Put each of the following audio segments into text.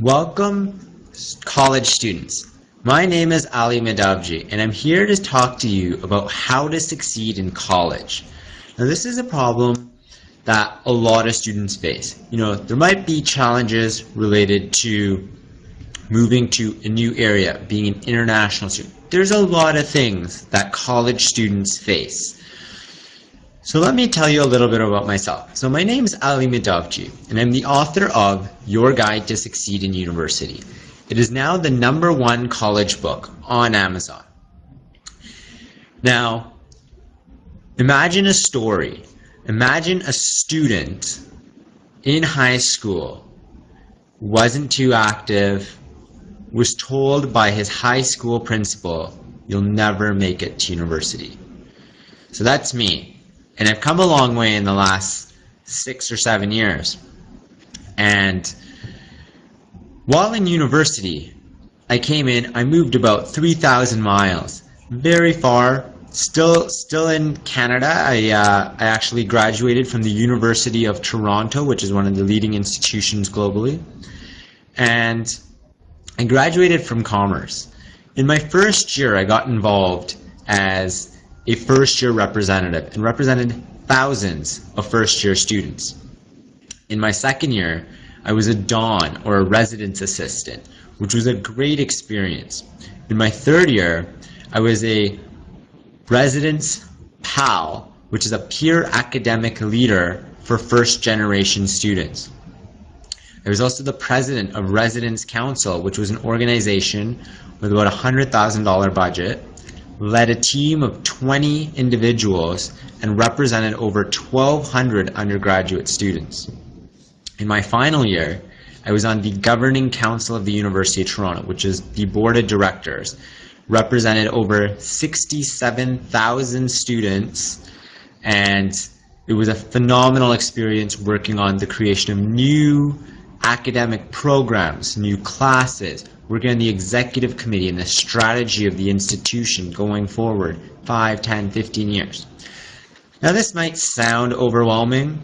Welcome, college students. My name is Ali Madavji, and I'm here to talk to you about how to succeed in college. Now, this is a problem that a lot of students face. There might be challenges related to moving to a new area, being an international student. There's a lot of things that college students face. So let me tell you a little bit about myself. So my name is Ali Madavji, and I'm the author of Your Guide to Succeed in University. It is now the #1 college book on Amazon. Now, imagine a story. Imagine a student in high school, wasn't too active, was told by his high school principal, "You'll never make it to university." So that's me. And I've come a long way in the last 6 or 7 years. And while in university, I moved about 3,000 miles, very far, still in Canada. I actually graduated from the University of Toronto, which is one of the leading institutions globally. And I graduated from commerce. In my first year, I got involved as a first-year representative and represented thousands of first-year students. In my second year, I was a Don, or a residence assistant, which was a great experience. In my third year, I was a residence PAL, which is a peer academic leader for first-generation students. I was also the president of Residence Council, which was an organization with about a $100,000 budget, led a team of 20 individuals, and represented over 1,200 undergraduate students. In my final year, I was on the Governing Council of the University of Toronto, which is the board of directors, represented over 67,000 students, and it was a phenomenal experience working on the creation of new academic programs, new classes, working on the executive committee and the strategy of the institution going forward 5, 10, 15 years. Now this might sound overwhelming,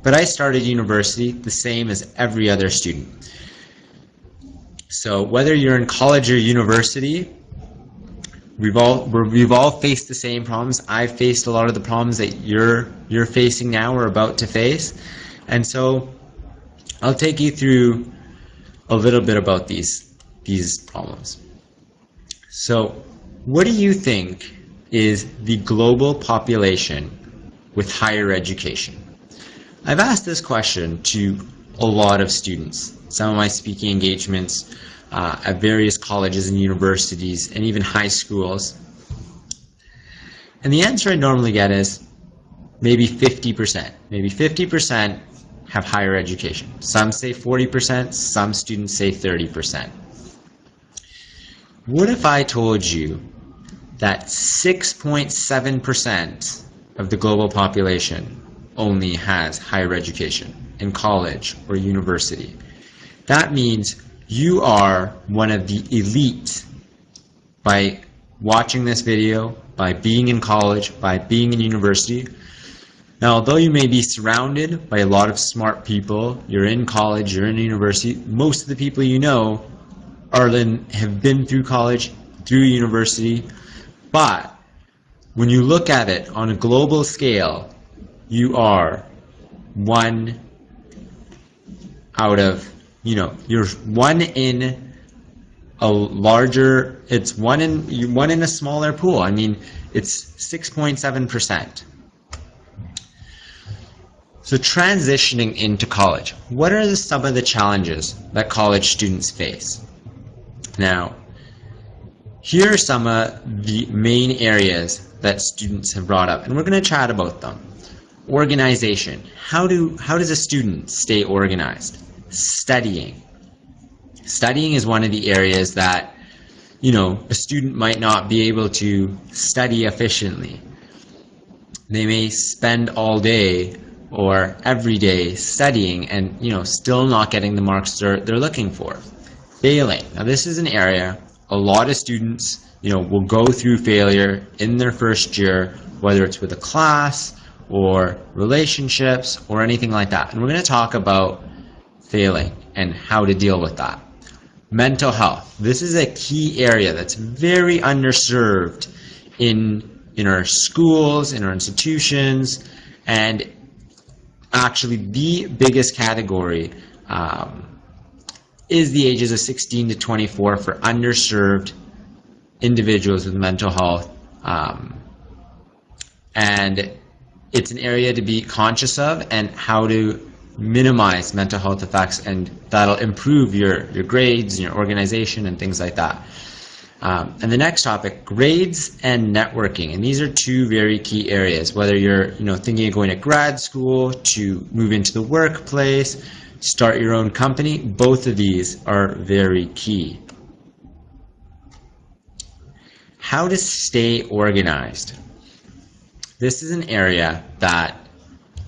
but I started university the same as every other student. So whether you're in college or university, we've all faced the same problems. I've faced a lot of the problems that you're facing now or about to face. And so I'll take you through a little bit about these problems. So, what do you think is the global population with higher education? I've asked this question to a lot of students. Some of my speaking engagements at various colleges and universities and even high schools. And the answer I normally get is maybe 50%. Maybe 50% have higher education. Some say 40%, some students say 30%. What if I told you that 6.7% of the global population only has higher education in college or university? That means you are one of the elite by watching this video, by being in college, by being in university. Now, although you may be surrounded by a lot of smart people, you're in college, you're in university, most of the people you know have been through college, through university, but when you look at it on a global scale, you are one out of, you're one in a larger, it's one in a smaller pool. I mean, it's 6.7%. So transitioning into college, what are some of the challenges that college students face? Now, here are some of the main areas that students have brought up, and we're going to chat about them. Organization. How does a student stay organized? Studying. Studying is one of the areas that, a student might not be able to study efficiently. They may spend all day or every day studying and, still not getting the marks they're looking for. Failing. Now this is an area a lot of students, will go through failure in their first year, whether it's with a class or relationships or anything like that. And we're going to talk about failing and how to deal with that. mental health. This is a key area that's very underserved in our schools, in our institutions, and actually the biggest category is the ages of 16 to 24 for underserved individuals with mental health. And it's an area to be conscious of and how to minimize mental health effects, and that'll improve your grades and your organization and things like that. And the next topic, grades and networking. And these are two very key areas, whether you're thinking of going to grad school, to move into the workplace, start your own company, both of these are very key. How to stay organized. This is an area that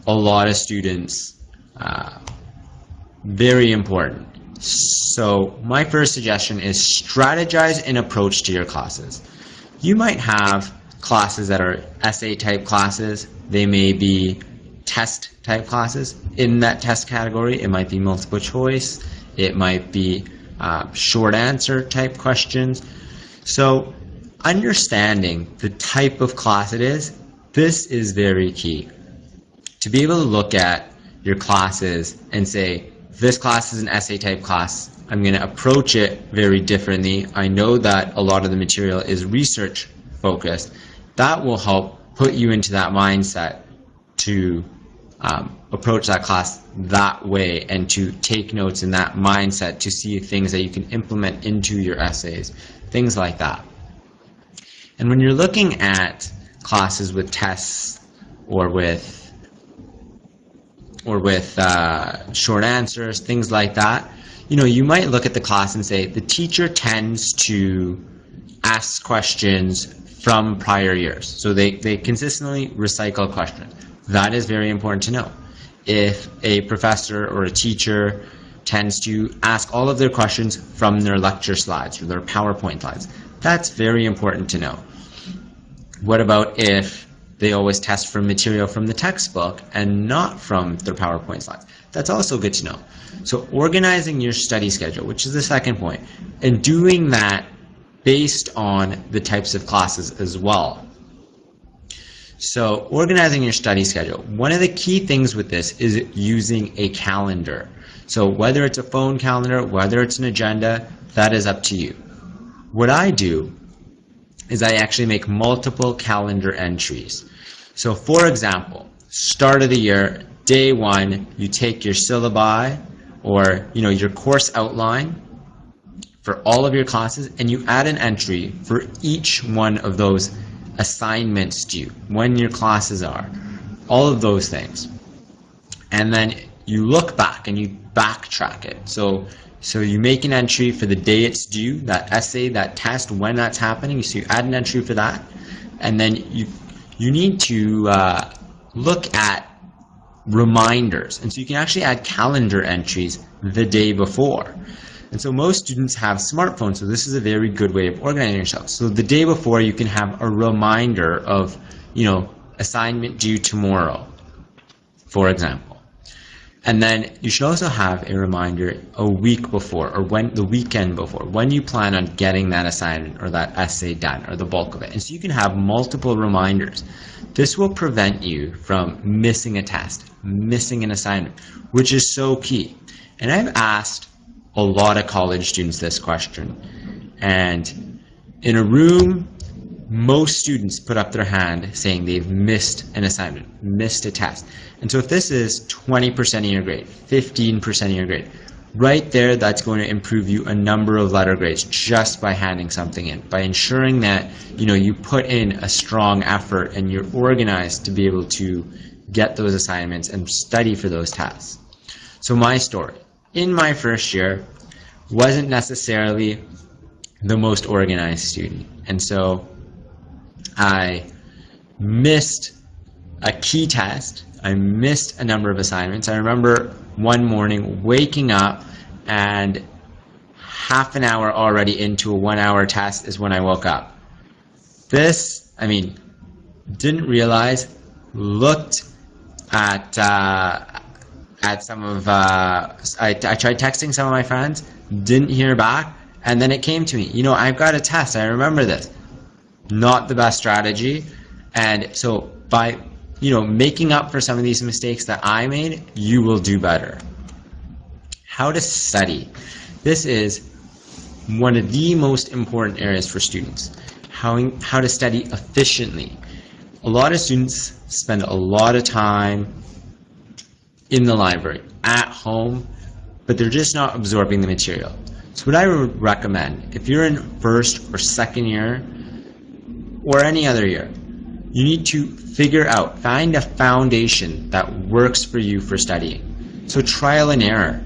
a lot of students, very important. So my first suggestion is strategize an approach to your classes. You might have classes that are essay type classes. They may be test type classes. In that test category, it might be multiple choice. It might be short answer type questions. So understanding the type of class it is, this is very key. To be able to look at your classes and say, this class is an essay type class, I'm going to approach it very differently. I know that a lot of the material is research focused. That will help put you into that mindset to approach that class that way, and to take notes in that mindset to see things that you can implement into your essays, things like that. And when you're looking at classes with tests or with short answers, things like that, you might look at the class and say the teacher tends to ask questions from prior years. So they consistently recycle questions. That is very important to know. If a professor or a teacher tends to ask all of their questions from their lecture slides or their PowerPoint slides, that's very important to know. What about if they always test for material from the textbook and not from their PowerPoint slides? That's also good to know. So organizing your study schedule, which is the second point, and doing that based on the types of classes as well. So organizing your study schedule. One of the key things with this is using a calendar. So whether it's a phone calendar, whether it's an agenda, that is up to you. What I do is I actually make multiple calendar entries. So for example, start of the year, day one, you take your syllabi or your course outline for all of your classes, and you add an entry for each one of those assignments due, when your classes are, all of those things. And then you look back and you backtrack it. So you make an entry for the day it's due, that essay, that test, when that's happening. So you add an entry for that, and then you need to look at reminders. And so you can actually add calendar entries the day before. And so most students have smartphones, so this is a very good way of organizing yourself. So the day before, you can have a reminder of, assignment due tomorrow, for example. And then you should also have a reminder a week before, or the weekend before, when you plan on getting that assignment or that essay done, or the bulk of it. And so you can have multiple reminders. This will prevent you from missing a test, missing an assignment, which is so key. And I've asked a lot of college students this question, and in a room, most students put up their hand saying they've missed an assignment, missed a test. And so if this is 20% of your grade, 15% of your grade, right there, that's going to improve you a number of letter grades just by handing something in, by ensuring that you put in a strong effort and you're organized to be able to get those assignments and study for those tests. So my story, in my first year, wasn't necessarily the most organized student. And so I missed a key test. I missed a number of assignments. I remember one morning waking up and half an hour already into a 1 hour test is when I woke up. This, didn't realize, looked at at some of, I tried texting some of my friends, didn't hear back, and then it came to me, you know, I've got a test, I remember this. Not the best strategy. And so by, you know, making up for some of these mistakes that I made, you will do better. How to study. This is one of the most important areas for students. How to study efficiently. A lot of students spend a lot of time in the library, at home, but they're just not absorbing the material. So what I would recommend, if you're in first or second year, or any other year, you need to find a foundation that works for you for studying. So trial and error,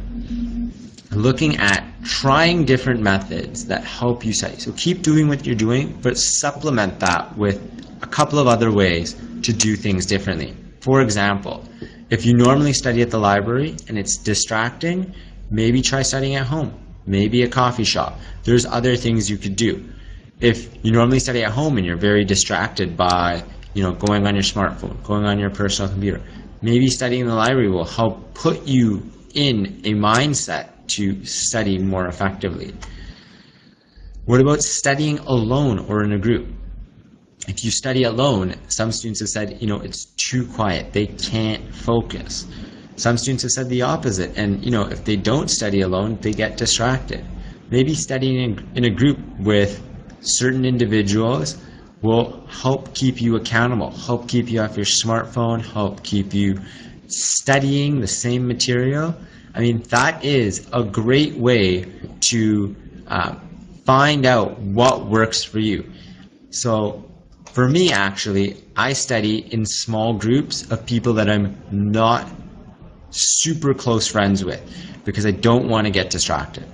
looking at trying different methods that help you study. So keep doing what you're doing, but supplement that with a couple of other ways to do things differently. For example, if you normally study at the library and it's distracting, maybe try studying at home, maybe a coffee shop. There's other things you could do. If you normally study at home and you're very distracted by, you know, going on your smartphone, going on your personal computer, maybe studying in the library will help put you in a mindset to study more effectively. What about studying alone or in a group? If you study alone, some students have said, you know, it's too quiet, they can't focus. Some students have said the opposite, and you know, if they don't study alone, they get distracted. Maybe studying in a group with certain individuals will help keep you accountable, help keep you off your smartphone, help keep you studying the same material. I mean, that is a great way to find out what works for you. So for me, actually, I study in small groups of people that I'm not super close friends with because I don't want to get distracted.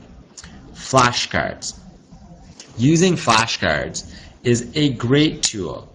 Flashcards. Using flashcards is a great tool.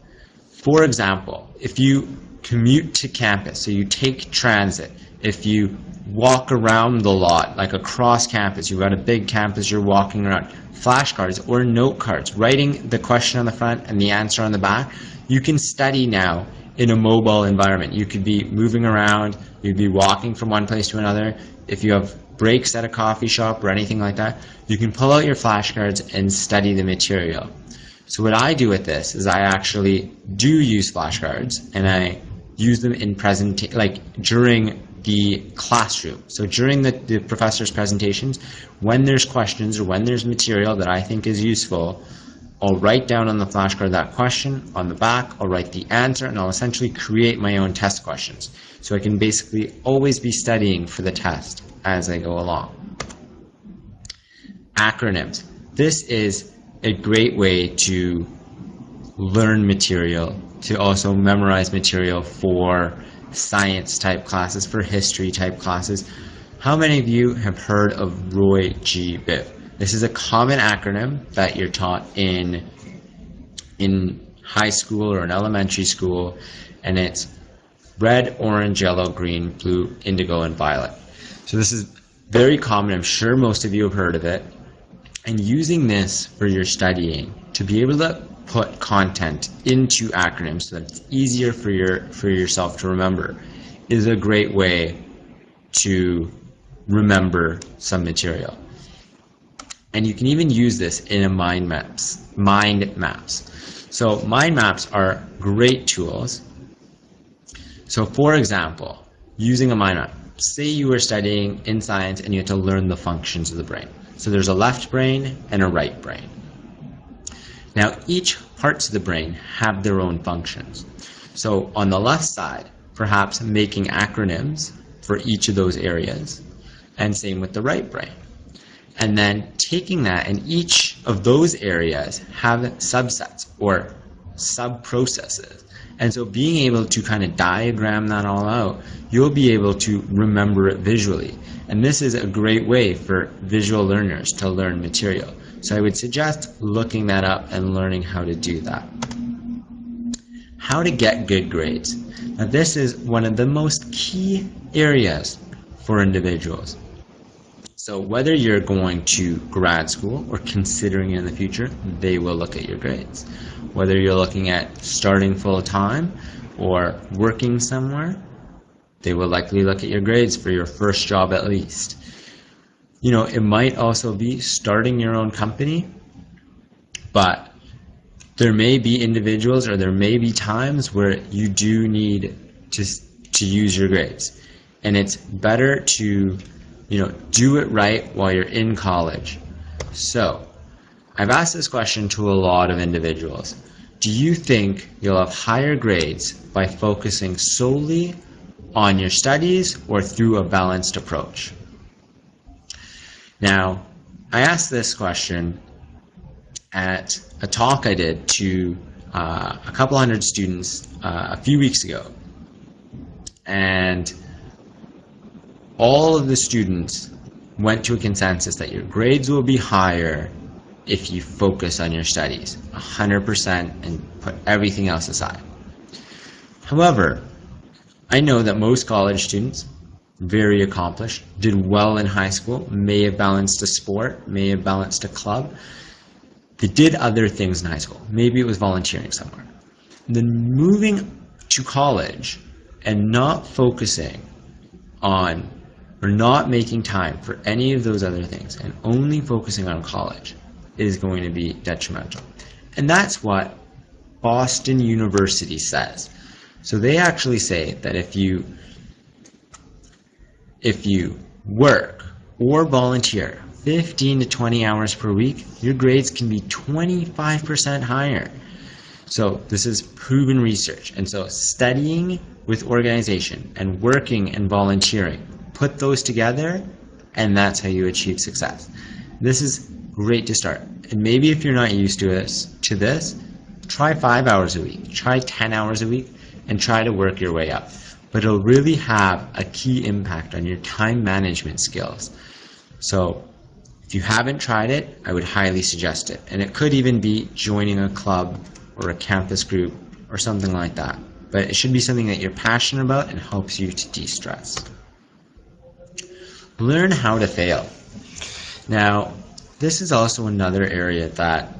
For example, if you commute to campus, so you take transit, if you walk around the lot, like across campus, you've got a big campus, you're walking around, flashcards or note cards, writing the question on the front and the answer on the back, you can study now in a mobile environment. You could be moving around, you'd be walking from one place to another. If you have breaks at a coffee shop or anything like that, you can pull out your flashcards and study the material. So what I do with this is I actually do use flashcards, and I use them in during the classroom. So during the professor's presentations, when there's questions or when there's material that I think is useful, I'll write down on the flashcard that question. On the back, I'll write the answer, and I'll essentially create my own test questions. So I can basically always be studying for the test as I go along. Acronyms. This is a great way to learn material, to also memorize material for science type classes, for history type classes. How many of you have heard of Roy G. Biv? This is a common acronym that you're taught in high school or in elementary school, and it's red, orange, yellow, green, blue, indigo, and violet. So this is very common. I'm sure most of you have heard of it. And using this for your studying, to be able to put content into acronyms so that it's easier for yourself to remember, is a great way to remember some material. And you can even use this in a mind maps. So mind maps are great tools. So for example, using a mind map, say you were studying in science and you had to learn the functions of the brain. So there's a left brain and a right brain. Now each parts of the brain have their own functions. So on the left side, perhaps making acronyms for each of those areas, and same with the right brain. And then taking that, and each of those areas have subsets or sub-processes. And so being able to kind of diagram that all out, you'll be able to remember it visually. And this is a great way for visual learners to learn material. So I would suggest looking that up and learning how to do that. How to get good grades. Now this is one of the most key areas for individuals. So whether you're going to grad school or considering it in the future, they will look at your grades. Whether you're looking at starting full-time or working somewhere, They will likely look at your grades for your first job at least. You know, it might also be starting your own company, but there may be individuals or there may be times where you do need to use your grades. And it's better to, you know, do it right while you're in college. So, I've asked this question to a lot of individuals. Do you think you'll have higher grades by focusing solely on your studies or through a balanced approach? Now, I asked this question at a talk I did to a couple hundred students a few weeks ago. And all of the students went to a consensus that your grades will be higher if you focus on your studies 100% and put everything else aside. However, I know that most college students, very accomplished, did well in high school, may have balanced a sport, may have balanced a club. They did other things in high school. Maybe it was volunteering somewhere. Then moving to college and not focusing on or not making time for any of those other things and only focusing on college is going to be detrimental. And that's what Boston University says. So they actually say that if you work or volunteer 15 to 20 hours per week, your grades can be 25% higher. So this is proven research. And so studying with organization and working and volunteering, put those together, and that's how you achieve success. This is great to start. And maybe if you're not used to this, try 5 hours a week, try 10 hours a week, and try to work your way up. But it'll really have a key impact on your time management skills. So if you haven't tried it, I would highly suggest it. And it could even be joining a club or a campus group or something like that. But it should be something that you're passionate about and helps you to de-stress. Learn how to fail. Now, this is also another area that,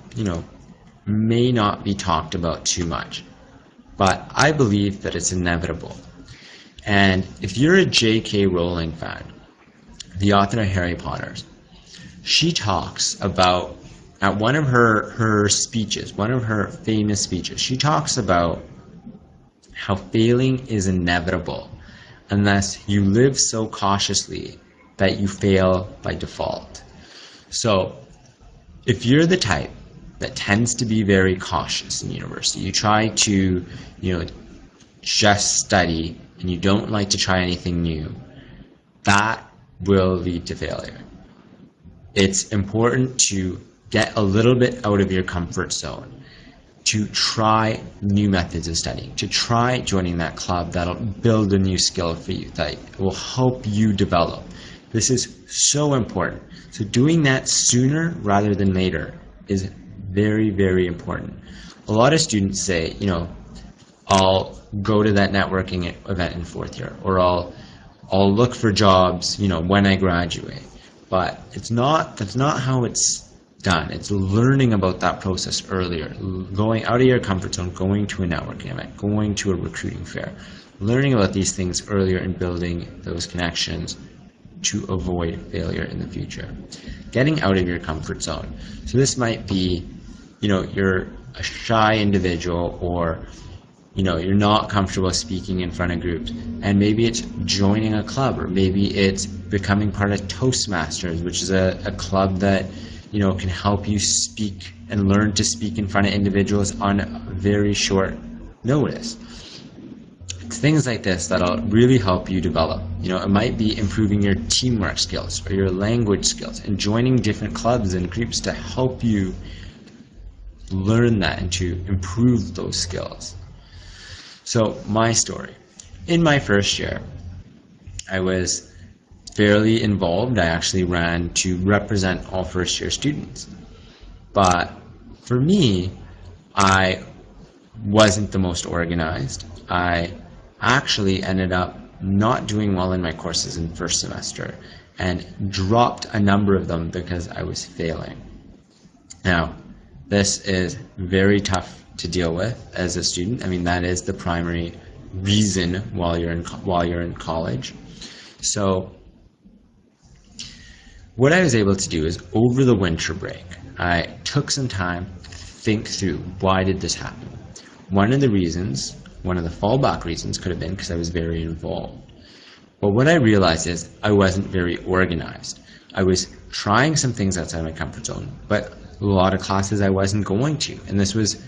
may not be talked about too much. But I believe that it's inevitable. And if you're a J.K. Rowling fan, the author of Harry Potter, she talks about, at one of her speeches, one of her famous speeches, she talks about how failing is inevitable unless you live so cautiously that you fail by default. So if you're the type that tends to be very cautious in university, you try to, just study and you don't like to try anything new, that will lead to failure. It's important to get a little bit out of your comfort zone, to try new methods of studying, to try joining that club that'll build a new skill for you, that will help you develop. This is so important. So doing that sooner rather than later is very, very important. A lot of students say, I'll go to that networking event in fourth year, or I'll look for jobs, when I graduate. But that's not how it's done. It's learning about that process earlier, going out of your comfort zone, going to a networking event, going to a recruiting fair, learning about these things earlier and building those connections to avoid failure in the future. Getting out of your comfort zone. So this might be, you're a shy individual, or you're not comfortable speaking in front of groups, and maybe it's joining a club, or maybe it's becoming part of Toastmasters, which is a club that can help you speak and learn to speak in front of individuals on very short notice. It's things like this that'll really help you develop. It might be improving your teamwork skills or your language skills, and joining different clubs and groups to help you learn that and to improve those skills. So my story. In my first year, I was fairly involved. I actually ran to represent all first year students. But for me, I wasn't the most organized. I actually ended up not doing well in my courses in first semester and dropped a number of them because I was failing. Now, this is very tough to deal with as a student. I mean, that is the primary reason while you're in college. So what I was able to do is, over the winter break, I took some time to think through, why did this happen? One of the fallback reasons could have been because I was very involved. But what I realized is I wasn't very organized. I was trying some things outside my comfort zone, but a lot of classes I wasn't going to. And this was,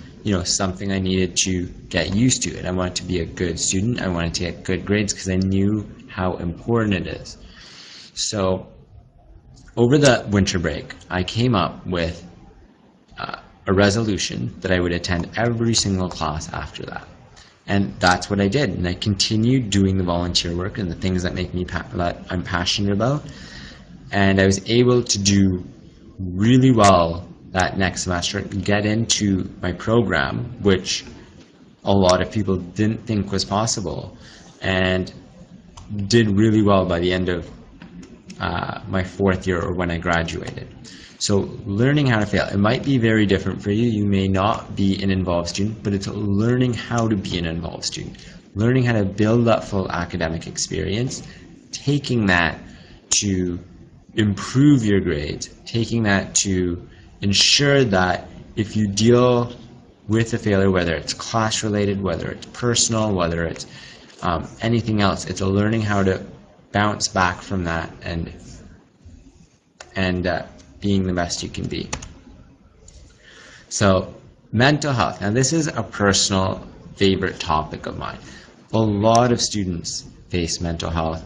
something I needed to get used to. And I wanted to be a good student. I wanted to get good grades because I knew how important it is. So over the winter break, I came up with a resolution that I would attend every single class after that. And that's what I did. And I continued doing the volunteer work and the things that make me that I'm passionate about. And I was able to do really well that next semester, get into my program, which a lot of people didn't think was possible, and did really well by the end of my fourth year, or when I graduated. So learning how to fail, it might be very different for you. You may not be an involved student, but it's learning how to be an involved student, learning how to build that full academic experience, taking that to improve your grades, taking that to ensure that if you deal with a failure, whether it's class related, whether it's personal, whether it's anything else, it's a learning how to bounce back from that and being the best you can be. So mental health. Now this is a personal favorite topic of mine. A lot of students face mental health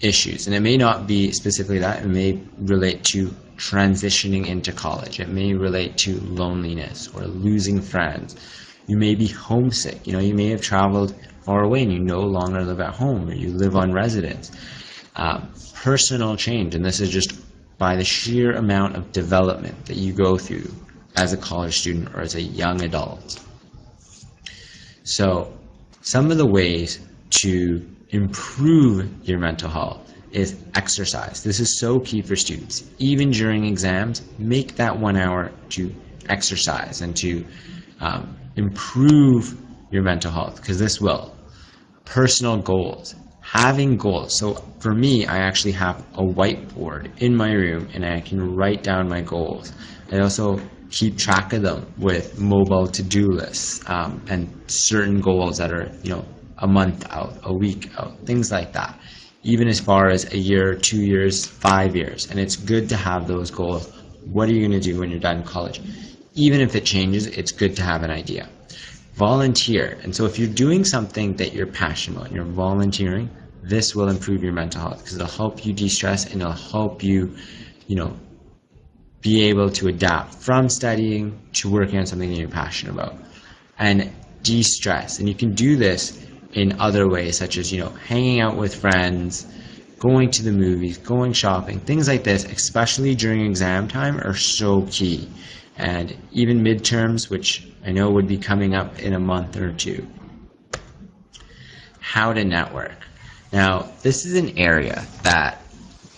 issues, and it may not be specifically that. It may relate to transitioning into college. It may relate to loneliness or losing friends. You may be homesick. You may have traveled far away and you no longer live at home, or you live on residence. Personal change, and this is just by the sheer amount of development that you go through as a college student or as a young adult. So some of the ways to improve your mental health is exercise. This is so key for students. Even during exams, make that 1 hour to exercise and to improve your mental health, because this will. Personal goals. Having goals. So for me, I actually have a whiteboard in my room and I can write down my goals. I also keep track of them with mobile to-do lists and certain goals that are, a month out, a week out, things like that. Even as far as a year, 2 years, 5 years. And it's good to have those goals. What are you going to do when you're done college? Even if it changes, it's good to have an idea. Volunteer. And so if you're doing something that you're passionate about and you're volunteering, this will improve your mental health, because it'll help you de-stress and it'll help you, be able to adapt from studying to working on something that you're passionate about. And de-stress. And you can do this in other ways, such as, hanging out with friends, going to the movies, going shopping, things like this, especially during exam time, are so key. And even midterms, which I know would be coming up in a month or two. How to network. Now, this is an area that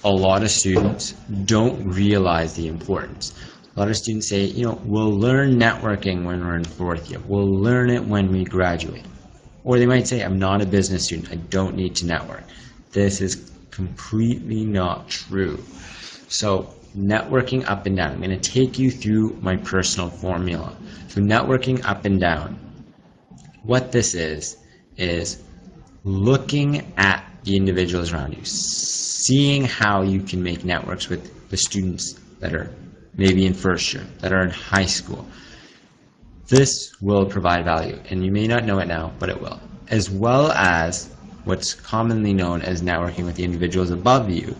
a lot of students don't realize the importance. A lot of students say, we'll learn networking when we're in fourth year. We'll learn it when we graduate. Or they might say, I'm not a business student. I don't need to network. This is completely not true. So networking up and down. I'm going to take you through my personal formula. So networking up and down. What this is looking at the individuals around you, seeing how you can make networks with the students that are maybe in first year, that are in high school. This will provide value, and you may not know it now, but it will. As well as what's commonly known as networking with the individuals above you,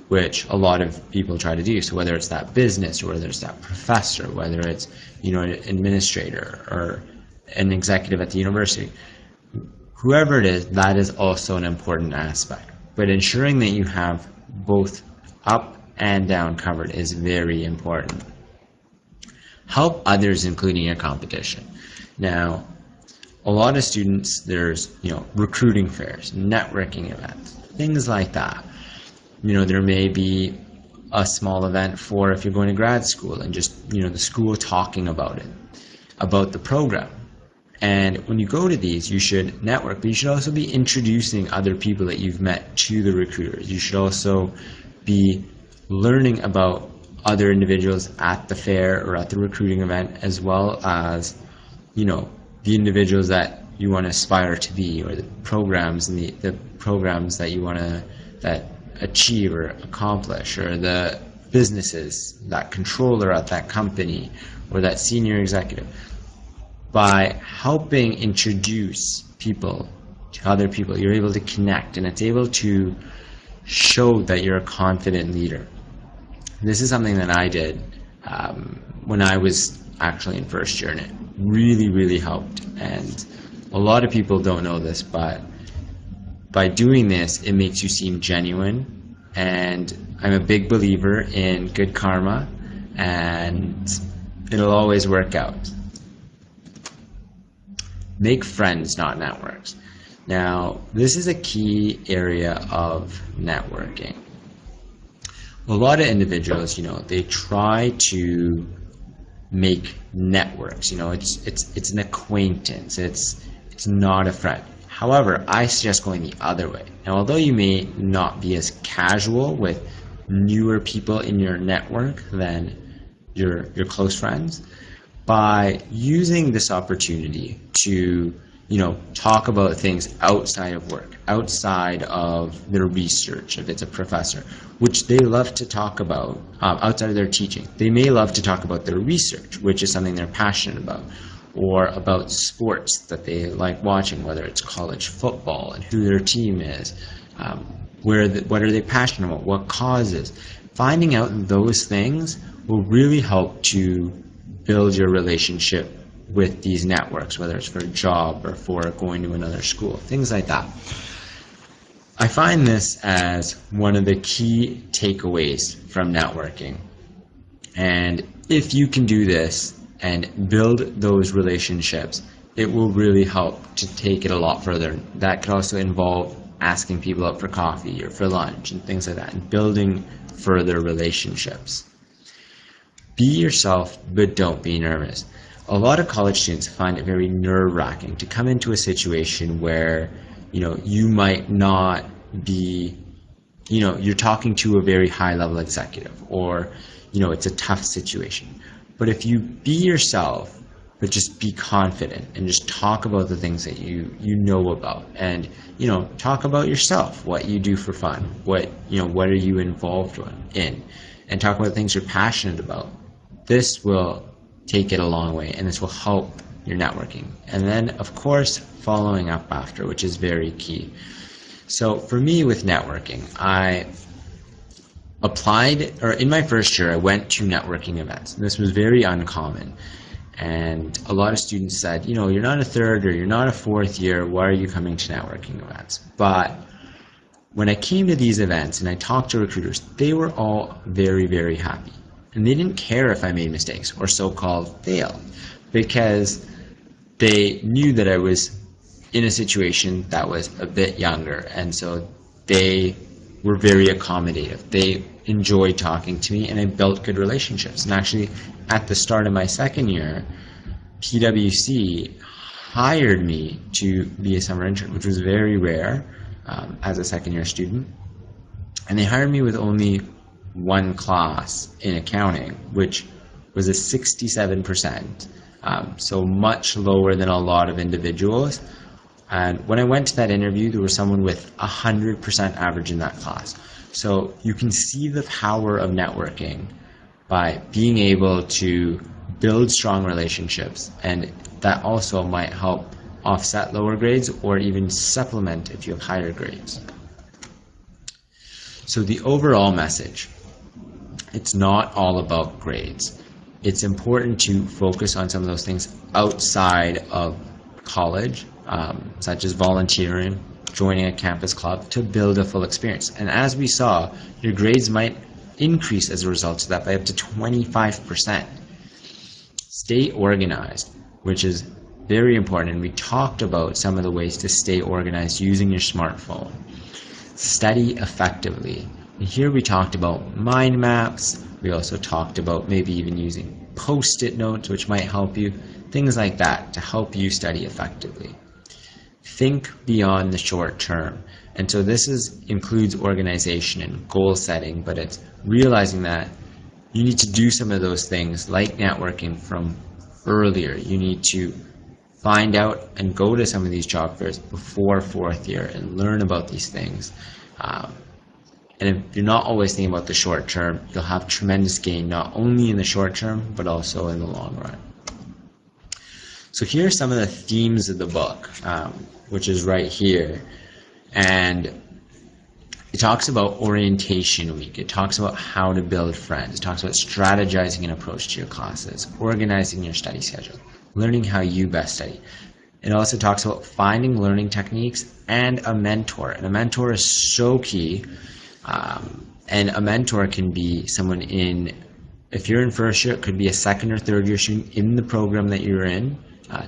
which a lot of people try to do. So whether it's that business, or whether it's that professor, whether it's, an administrator or an executive at the university, whoever it is, that is also an important aspect. But ensuring that you have both up and down covered is very important. Help others, including your competition. Now, a lot of students, there's, recruiting fairs, networking events, things like that. There may be a small event for if you're going to grad school and just, the school talking about it, about the program. And when you go to these, you should network, but you should also be introducing other people that you've met to the recruiters. You should also be learning about other individuals at the fair or at the recruiting event, as well as, you know, the individuals that you want to aspire to be, or the programs and the programs that you want to achieve or accomplish, or the businesses, that controller at that company or that senior executive. By helping introduce people to other people, you're able to connect, and it's able to show that you're a confident leader. This is something that I did when I was actually in first year, and it really, really helped. And a lot of people don't know this, but by doing this, it makes you seem genuine. And I'm a big believer in good karma, and it'll always work out. Make friends, not networks. Now, this is a key area of networking. A lot of individuals, you know, they try to make networks. You know, it's an acquaintance. It's not a friend. However, I suggest going the other way. Now, although you may not be as casual with newer people in your network than your close friends, by using this opportunity to, you know, talk about things outside of work, outside of their research, if it's a professor, which they love to talk about, outside of their teaching. They may love to talk about their research, which is something they're passionate about, or about sports that they like watching, whether it's college football and who their team is, what are they passionate about, what causes. Finding out those things will really help to build your relationship with these networks, whether it's for a job or for going to another school, things like that. I find this as one of the key takeaways from networking. And if you can do this and build those relationships, it will really help to take it a lot further. That could also involve asking people out for coffee or for lunch and things like that, and building further relationships. Be yourself, but don't be nervous. A lot of college students find it very nerve-wracking to come into a situation where, you know, you might not be, you know, you're talking to a very high-level executive, or, you know, it's a tough situation. But if you be yourself, but just be confident and just talk about the things that you know about, and, you know, talk about yourself, what you do for fun, what are you involved in, and talk about things you're passionate about. This will take it a long way, and this will help your networking. And then, of course, following up after, which is very key. So for me with networking, I applied, or in my first year, I went to networking events. And this was very uncommon. And a lot of students said, you know, you're not a third or you're not a fourth year, why are you coming to networking events? But when I came to these events and I talked to recruiters, they were all very, very happy. And they didn't care if I made mistakes or so-called failed, because they knew that I was in a situation that was a bit younger, and so they were very accommodative. They enjoyed talking to me, and I built good relationships. And actually, at the start of my second year, PwC hired me to be a summer intern, which was very rare as a second-year student. And they hired me with only one class in accounting, which was a 67%, so much lower than a lot of individuals. And when I went to that interview, there was someone with 100% average in that class. So you can see the power of networking by being able to build strong relationships, and that also might help offset lower grades or even supplement if you have higher grades. So the overall message: it's not all about grades. It's important to focus on some of those things outside of college, such as volunteering, joining a campus club, to build a full experience. And as we saw, your grades might increase as a result of that by up to 25%. Stay organized, which is very important. And we talked about some of the ways to stay organized using your smartphone. Study effectively. And here we talked about mind maps. We also talked about maybe even using post-it notes, which might help you. things like that to help you study effectively. Think beyond the short term. And so this includes organization and goal setting, but it's realizing that you need to do some of those things like networking from earlier. You need to find out and go to some of these job fairs before 4th year and learn about these things. And if you're not always thinking about the short term, you'll have tremendous gain not only in the short term, but also in the long run. So here are some of the themes of the book, which is right here. And it talks about orientation week. It talks about how to build friends. It talks about strategizing an approach to your classes, organizing your study schedule, learning how you best study. It also talks about finding learning techniques and a mentor. And a mentor is so key. And a mentor can be someone if you're in first year, it could be a second or third year student in the program that you're in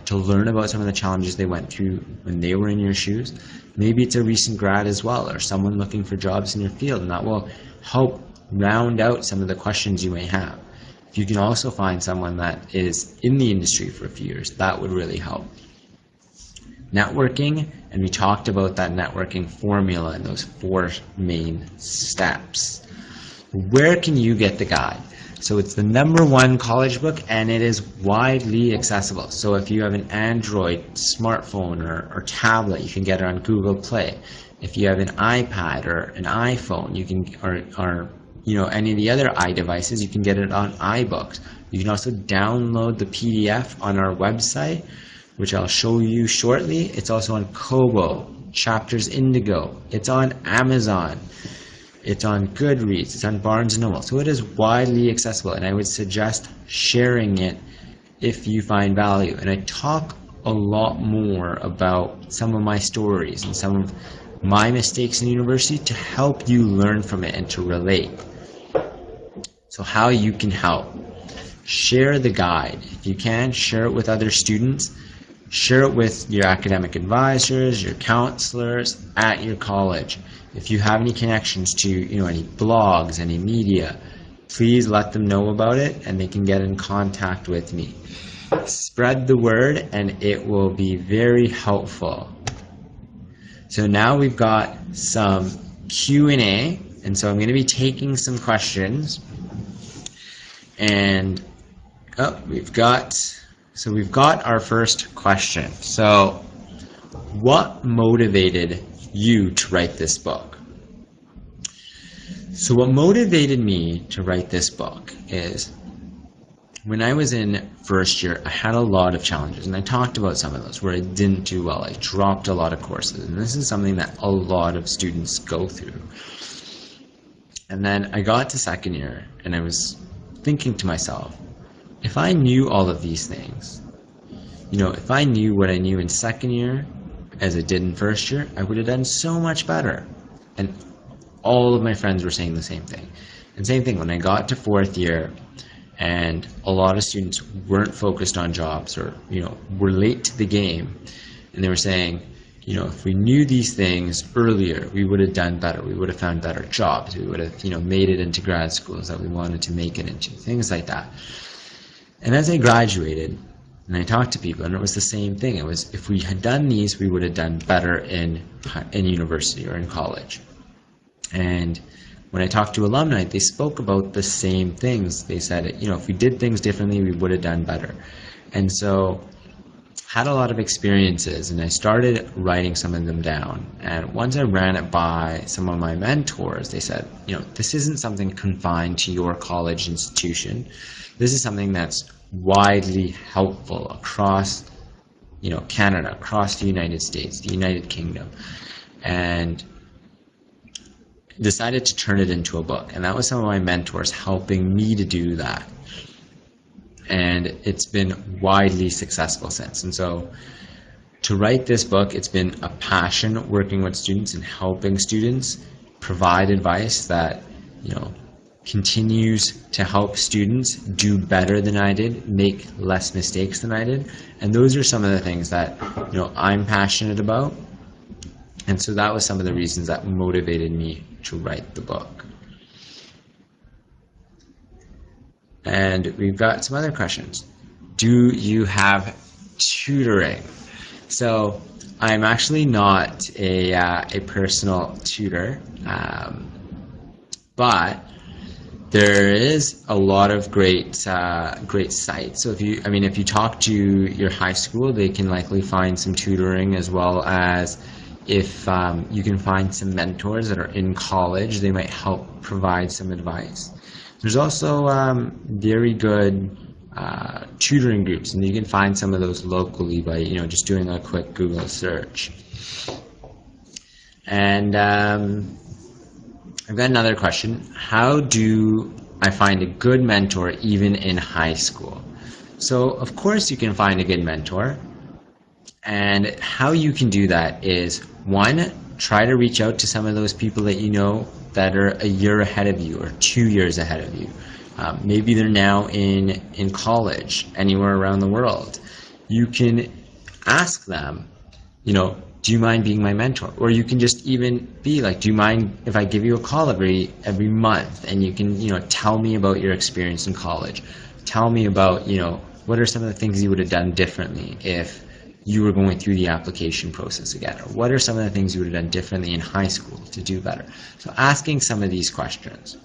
to learn about some of the challenges they went through when they were in your shoes. Maybe it's a recent grad as well, or someone looking for jobs in your field, and that will help round out some of the questions you may have. If you can also find someone that is in the industry for a few years, that would really help. Networking, and we talked about that networking formula and those 4 main steps. Where can you get the guide? So it's the #1 college book, and it is widely accessible. So if you have an Android smartphone or tablet, you can get it on Google Play. If you have an iPad or an iPhone, you can, or any of the other iDevices, you can get it on iBooks. You can also download the PDF on our website, which I'll show you shortly. It's also on Kobo, Chapters Indigo. It's on Amazon. It's on Goodreads. It's on Barnes & Noble. So it is widely accessible, and I would suggest sharing it if you find value. And I talk a lot more about some of my stories and some of my mistakes in university to help you learn from it and to relate. So how you can help. Share the guide. If you can, share it with other students. Share it with your academic advisors, your counselors at your college. If you have any connections to any blogs, any media, please let them know about it and they can get in contact with me. Spread the word and it will be very helpful. So now we've got some Q&A, and so I'm going to be taking some questions. And we've got our first question. So, what motivated you to write this book? So what motivated me to write this book is when I was in first year, I had a lot of challenges, and I talked about some of those where I didn't do well. I dropped a lot of courses, and this is something that a lot of students go through. And then I got to second year, and I was thinking to myself, if I knew all of these things, if I knew what I knew in second year as I did in first year, I would have done so much better. And all of my friends were saying the same thing. And same thing when I got to fourth year, and a lot of students weren't focused on jobs or, were late to the game. And they were saying, if we knew these things earlier, we would have done better. We would have found better jobs. We would have, made it into grad schools that we wanted to make it into, things like that. And as I graduated, and I talked to people, and it was the same thing. It was, if we had done these, we would have done better in university or in college. And when I talked to alumni, they spoke about the same things. They said, if we did things differently, we would have done better. And so had a lot of experiences, and I started writing some of them down. And once I ran it by some of my mentors, they said, this isn't something confined to your college institution. This is something that's widely helpful across, Canada, across the United States, the United Kingdom. And decided to turn it into a book. And that was some of my mentors helping me to do that. And it's been widely successful since. And so to write this book, it's been a passion working with students and helping students provide advice that, continues to help students do better than I did, make less mistakes than I did. And those are some of the things that, I'm passionate about. And so that was some of the reasons that motivated me to write the book. And we've got some other questions. do you have tutoring? So I'm actually not a personal tutor, but there is a lot of great sites. So if you talk to your high school, they can likely find some tutoring, as well as if you can find some mentors that are in college, they might help provide some advice. There's also very good tutoring groups, and you can find some of those locally by just doing a quick Google search. And I've got another question. How do I find a good mentor even in high school? So of course you can find a good mentor, and how you can do that is, one, try to reach out to some of those people that you know that are a year ahead of you or 2 years ahead of you. Maybe they're now in college anywhere around the world. You can ask them, do you mind being my mentor? Or you can just even be like, do you mind if I give you a call every month, and you can tell me about your experience in college? Tell me about what are some of the things you would have done differently if you were going through the application process again? Or what are some of the things you would have done differently in high school to do better? So asking some of these questions.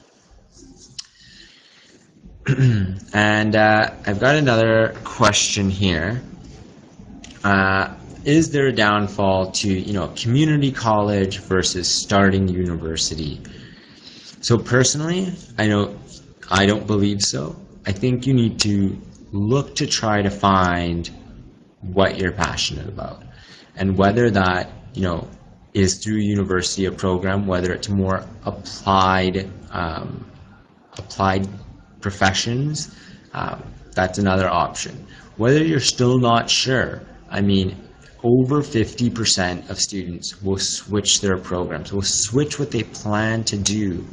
And I've got another question here. Is there a downfall to community college versus starting university? So personally, I don't believe so. I think you need to look to try to find what you're passionate about, and whether that is through university, a program, whether it's more applied professions, that's another option. Whether you're still not sure, over 50% of students will switch their programs, will switch what they plan to do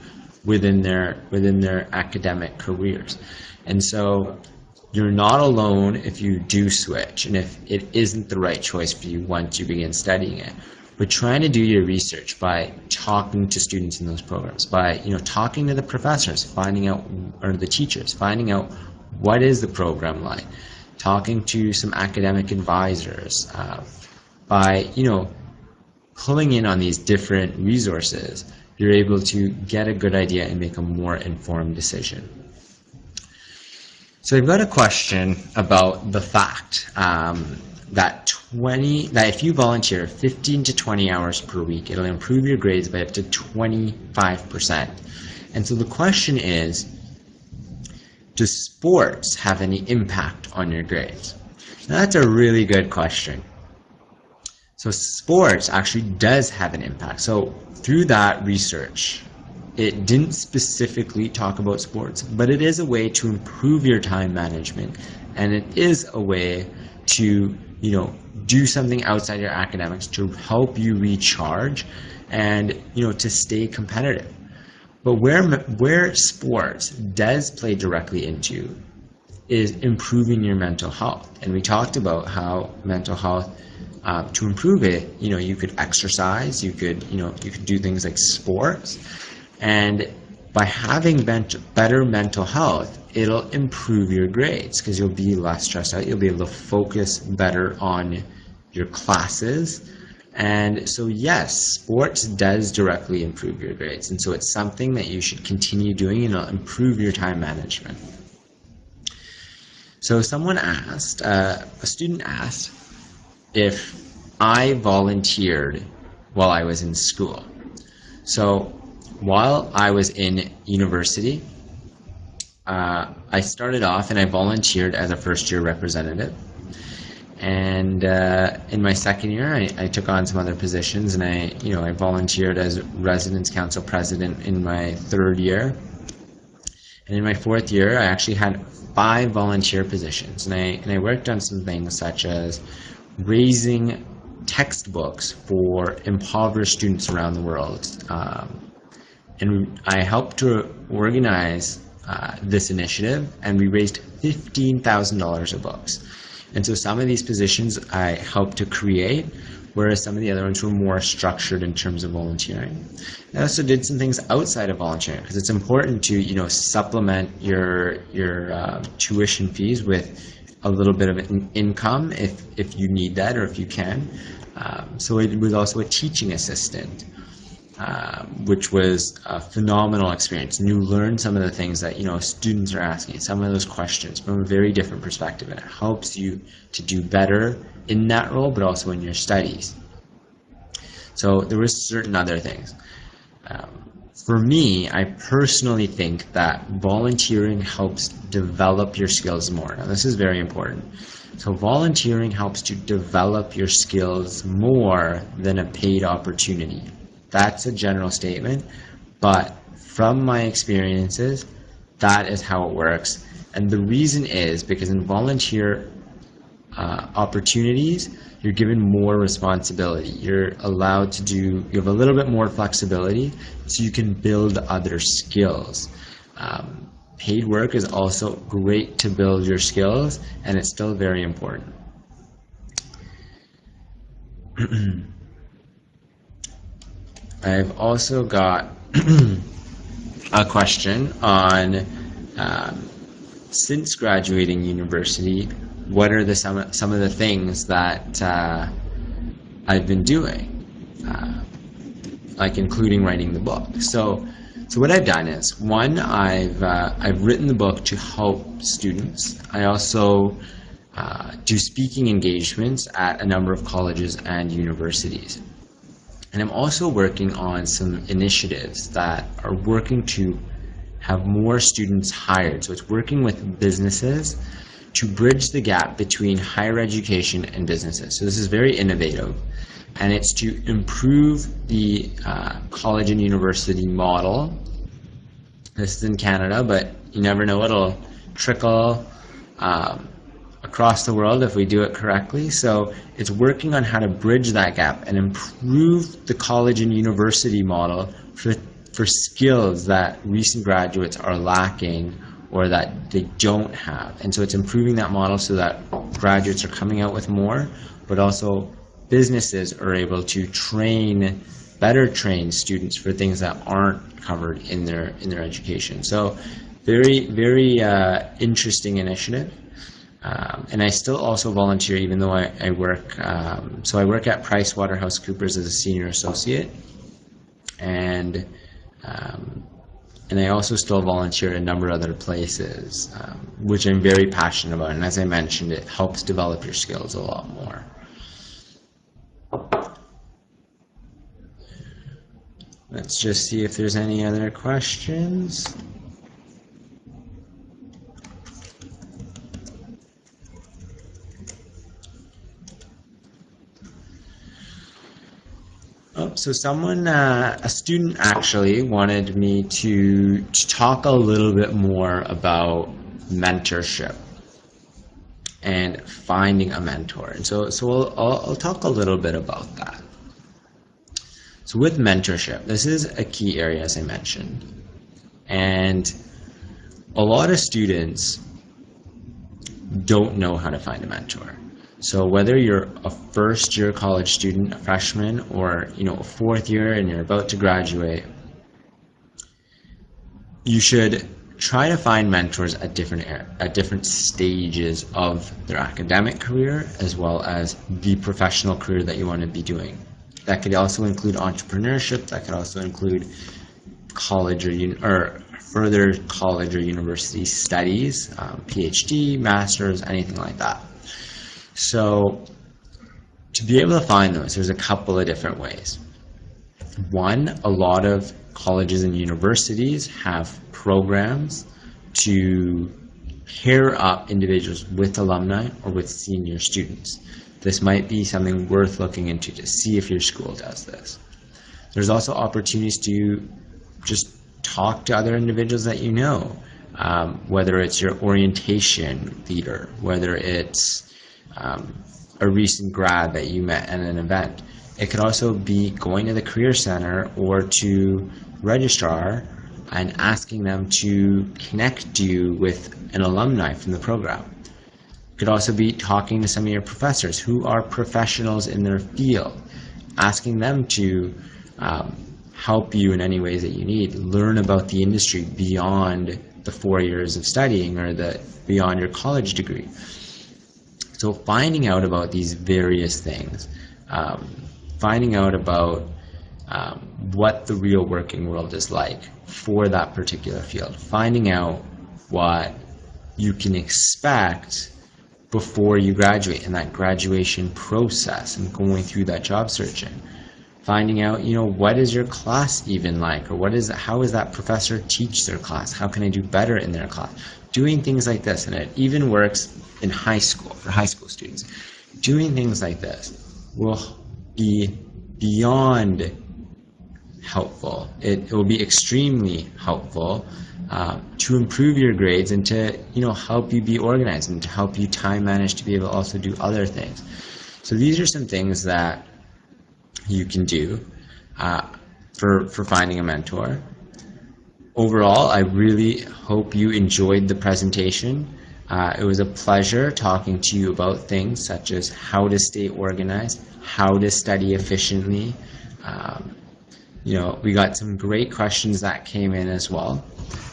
within their academic careers. And so you're not alone if you do switch, and if it isn't the right choice for you once you begin studying it. But trying to do your research by talking to students in those programs, by talking to the professors, finding out, or the teachers, finding out what is the program like, talking to some academic advisors, by pulling in on these different resources, you're able to get a good idea and make a more informed decision. So I've got a question about the fact that if you volunteer 15 to 20 hours per week, it'll improve your grades by up to 25%. And so the question is, does sports have any impact on your grades? Now, that's a really good question. So sports actually does have an impact. So through that research, it didn't specifically talk about sports, but it is a way to improve your time management, and it is a way to do something outside your academics to help you recharge and to stay competitive. But where sports does play directly into is improving your mental health. And we talked about how mental health, to improve it, you could exercise, you could do things like sports. And by having better mental health, it'll improve your grades because you'll be less stressed out. You'll be able to focus better on your classes. And so yes, sports does directly improve your grades. And so it's something that you should continue doing, and it'll improve your time management. So someone asked, a student asked, if I volunteered while I was in school. So while I was in university, I started off and I volunteered as a first-year representative. And in my second year, I took on some other positions, and I volunteered as residence council president in my third year. And in my fourth year, I actually had 5 volunteer positions, and I worked on some things such as raising textbooks for impoverished students around the world. And I helped to organize this initiative, and we raised $15,000 of books. And so some of these positions I helped to create, whereas some of the other ones were more structured in terms of volunteering. I also did some things outside of volunteering, because it's important to supplement your tuition fees with a little bit of an income if you need that or if you can. So it was also a teaching assistant, which was a phenomenal experience. And you learn some of the things that, you know, students are asking, some of those questions from a very different perspective, and it helps you to do better in that role, but also in your studies. So there were certain other things. For me, I personally think that volunteering helps develop your skills more. Now, this is very important. So volunteering helps to develop your skills more than a paid opportunity. That's a general statement, but from my experiences, that is how it works. And the reason is because in volunteer opportunities, you're given more responsibility. You're allowed to do, you have a little bit more flexibility, so you can build other skills. Paid work is also great to build your skills, and it's still very important. I've also got a question on, since graduating university, what are some of the things that I've been doing, like including writing the book. So what I've done is, one, I've written the book to help students. I also do speaking engagements at a number of colleges and universities. And I'm also working on some initiatives that are working to have more students hired. So it's working with businesses to bridge the gap between higher education and businesses. So this is very innovative, and it's to improve the college and university model. This is in Canada, but you never know, it'll trickle across the world if we do it correctly. So it's working on how to bridge that gap and improve the college and university model for skills that recent graduates are lacking or that they don't have. And so it's improving that model so that graduates are coming out with more, but also businesses are able to better train students for things that aren't covered in their education. So very, very interesting initiative. And I still also volunteer, even though I work, so I work at PricewaterhouseCoopers as a senior associate, and I also still volunteer at a number of other places, which I'm very passionate about. And as I mentioned, it helps develop your skills a lot more. Let's just see if there's any other questions. Oh, so someone, a student actually wanted me to talk a little bit more about mentorship and finding a mentor. And so I'll talk a little bit about that. So with mentorship, this is a key area, as I mentioned. And a lot of students don't know how to find a mentor. So whether you're a first-year college student, a freshman, or a fourth year and you're about to graduate, you should try to find mentors at different stages of their academic career, as well as the professional career that you want to be doing. That could also include entrepreneurship. That could also include college or further college or university studies, PhD, master's, anything like that. So to be able to find those, there's a couple of different ways. One, a lot of colleges and universities have programs to pair up individuals with alumni or with senior students. This might be something worth looking into to see if your school does this. There's also opportunities to just talk to other individuals that you know, whether it's your orientation leader, whether it's a recent grad that you met at an event. It could also be going to the Career Center or to registrar and asking them to connect you with an alumni from the program. It could also be talking to some of your professors who are professionals in their field, asking them to help you in any ways that you need, learn about the industry beyond the 4 years of studying or beyond your college degree. So finding out about these various things, finding out about what the real working world is like for that particular field, finding out what you can expect before you graduate in that graduation process and going through that job searching. Finding out, what is your class even like, or how does that professor teach their class? How can I do better in their class? Doing things like this, and it even works in high school, for high school students. Doing things like this will be beyond helpful. It will be extremely helpful to improve your grades and to, help you be organized and to help you time manage to be able to also do other things. So these are some things that you can do for finding a mentor. Overall, I really hope you enjoyed the presentation. It was a pleasure talking to you about things such as how to stay organized, how to study efficiently. We got some great questions that came in as well.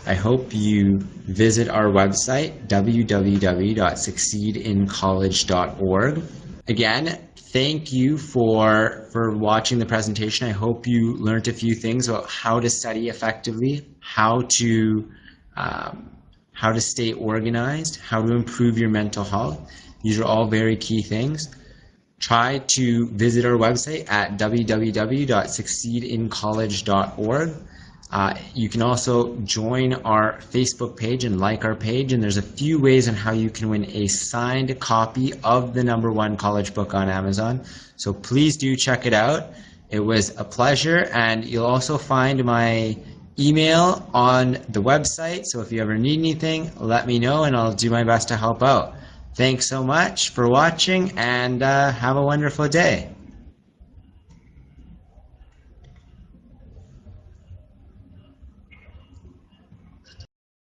I hope you visit our website, www.succeedincollege.org. Again, thank you for watching the presentation. I hope you learned a few things about how to study effectively, how to stay organized, how to improve your mental health. These are all very key things. Try to visit our website at www.succeedincollege.org. You can also join our Facebook page and like our page, and there's a few ways on how you can win a signed copy of the #1 college book on Amazon. So please do check it out. It was a pleasure, and you'll also find my email on the website. So if you ever need anything, let me know and I'll do my best to help out. Thanks so much for watching, and have a wonderful day.